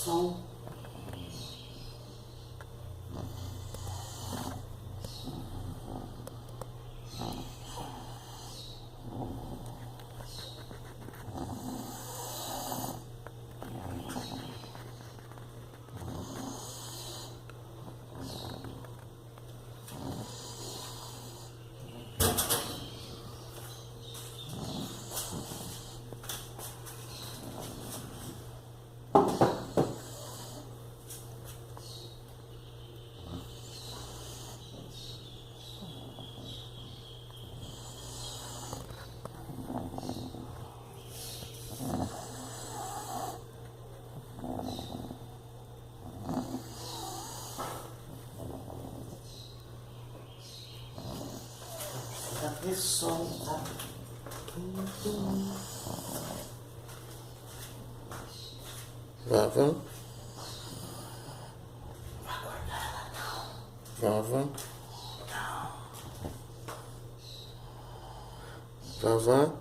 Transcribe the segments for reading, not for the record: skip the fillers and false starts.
som. Da pessoa, tá? Vava. Vava. Vava.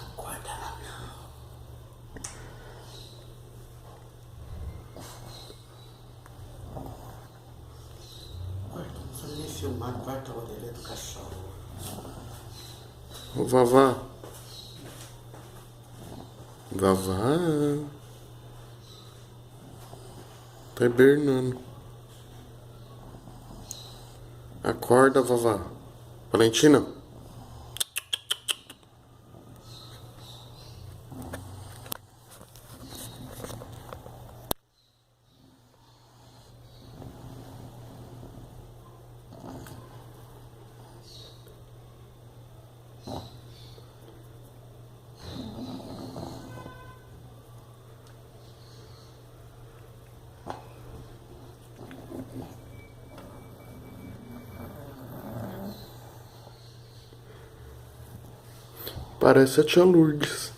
Acorda ela não. Corta, não precisa nem filmar, corta a orelha do cachorro. Ô, Vavá. Vavá. Tá hibernando. Acorda, Vavá. Valentina. Parece a tia Lourdes.